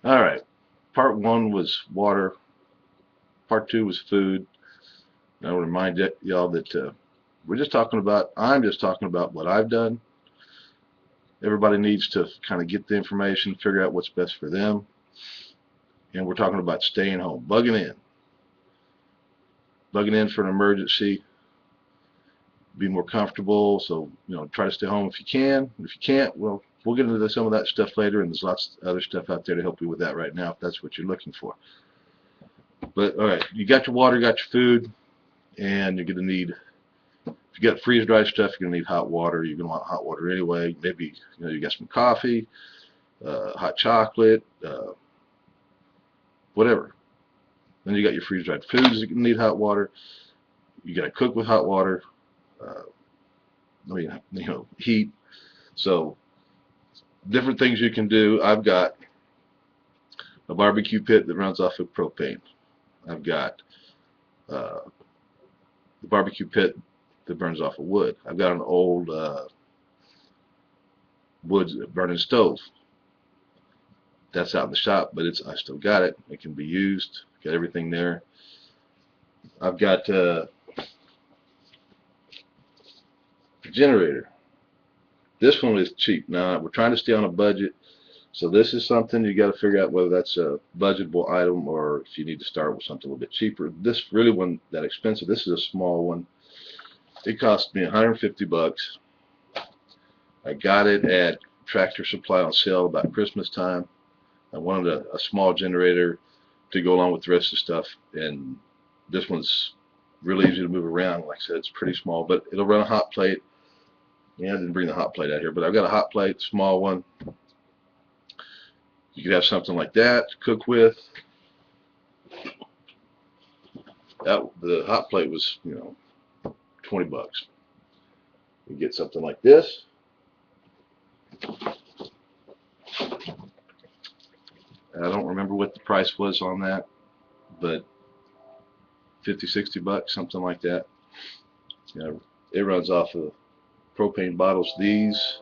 All right. Part one was water. Part two was food. I will remind y'all that I'm just talking about what I've done. Everybody needs to kind of get the information, figure out what's best for them. And we're talking about staying home, bugging in for an emergency, be more comfortable. So, try to stay home if you can. If you can't, well, we'll get into some of that stuff later, and there's lots of other stuff out there to help you with that right now if that's what you're looking for. But, all right, you got your water, got your food, and you're going to need, if you got freeze-dried stuff, you're going to need hot water. You're going to want hot water anyway. Maybe, you got some coffee, hot chocolate, whatever. Then you got your freeze-dried foods that need hot water. You got to cook with hot water. Uh, heat. So different things you can do. I've got a barbecue pit that runs off of propane. I've got uh, the barbecue pit that burns off of wood. I've got an old wood burning stove. That's out in the shop, but I still got it. It can be used. Got everything there. I've got a generator. This one is cheap. Now we're trying to stay on a budget, so this is something you got to figure out whether that's a budgetable item or if you need to start with something a little bit cheaper. This really wasn't that expensive. This is a small one. It cost me 150 bucks. I got it at Tractor Supply on sale about Christmas time. I wanted a small generator to go along with the rest of the stuff, and this one's really easy to move around. Like I said, it's pretty small, but it'll run a hot plate. Yeah, I didn't bring the hot plate out here, but I've got a hot plate, small one. You could have something like that to cook with. The hot plate was, 20 bucks. You get something like this. I don't remember what the price was on that, but 50, 60 bucks, something like that. It runs off of propane bottles. These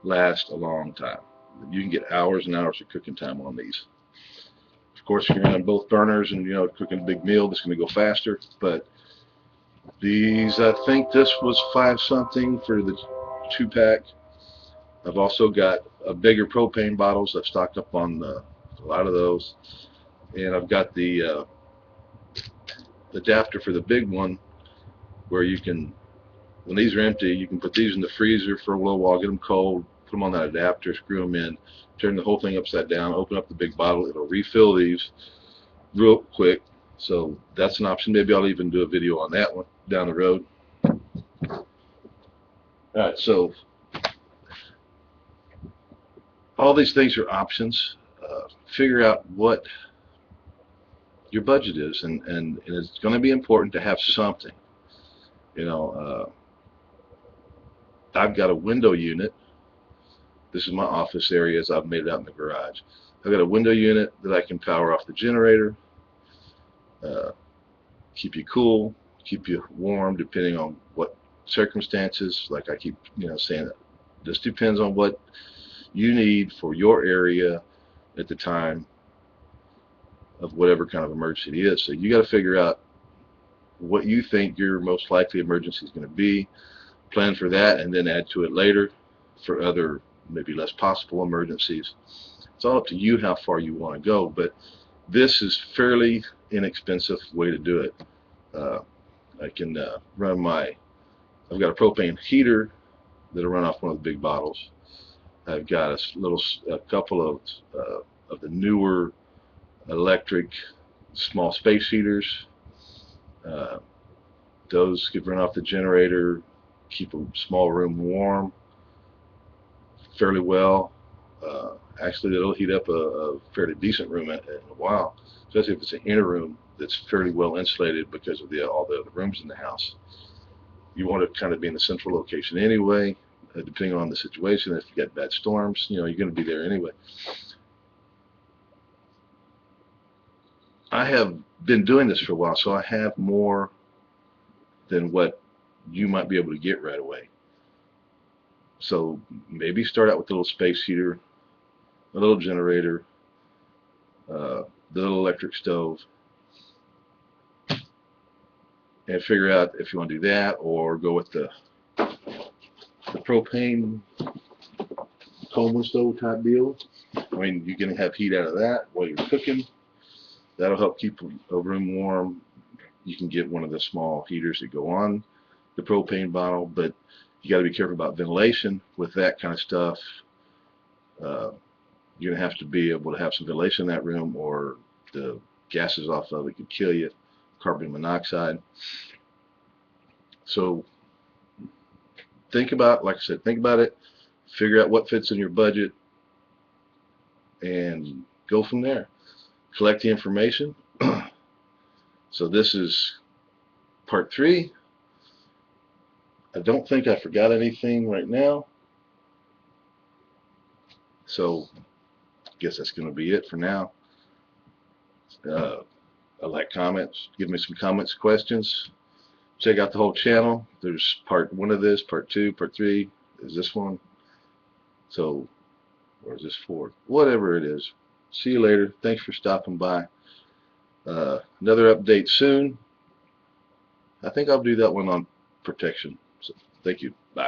last a long time. You can get hours and hours of cooking time on these. Of course, if you're on both burners and cooking a big meal, it's going to go faster. But these, I think this was 5 something for the 2-pack. I've also got bigger propane bottles. I've stocked up on a lot of those, and I've got the adapter for the big one, where you can, when these are empty, you can put these in the freezer for a little while, get them cold, put them on that adapter, screw them in, turn the whole thing upside down, open up the big bottle. It'll refill these real quick. So that's an option. Maybe I'll even do a video on that one down the road. All right, so all these things are options. Figure out what your budget is, and it's going to be important to have something. You know, I've got a window unit. This is my office area as I've made it out in the garage. I've got a window unit that I can power off the generator, uh, keep you cool, keep you warm, depending on what circumstances. Like I keep, saying, this depends on what you need for your area at the time of whatever kind of emergency it is. So you got to figure out what you think your most likely emergency is going to be, plan for that, and then add to it later for other maybe less possible emergencies. It's all up to you how far you want to go, but this is fairly inexpensive way to do it. Uh, I can I've got a propane heater that'll run off one of the big bottles. I've got a couple of the newer electric small space heaters. Uh, those could run off the generator, keep a small room warm fairly well. Actually, it'll heat up a fairly decent room in a while, especially if it's an inner room that's fairly well insulated because of all the other rooms in the house. You want to kind of be in the central location anyway, depending on the situation. If you get bad storms, you're going to be there anyway. I have been doing this for a while, so I have more than what you might be able to get right away. So maybe start out with a little space heater, a little generator, the little electric stove, and figure out if you want to do that or go with the propane Coleman stove type deal. I mean, you can have heat out of that while you're cooking. That'll help keep a room warm. You can get one of the small heaters that go on the propane bottle, but you got to be careful about ventilation with that kind of stuff. You're going to have to be able to have some ventilation in that room, or the gases off of it could kill you, carbon monoxide. So think about, like I said, think about it, figure out what fits in your budget, and go from there. Collect the information. So this is part 3. I don't think I forgot anything right now. So I guess that's going to be it for now. I like comments. Give me some comments, questions. Check out the whole channel. There's part 1 of this, part 2, part 3. Is this one? So, or is this 4? Whatever it is. See you later. Thanks for stopping by. Another update soon. I think I'll do that one on protection. So, thank you. Bye.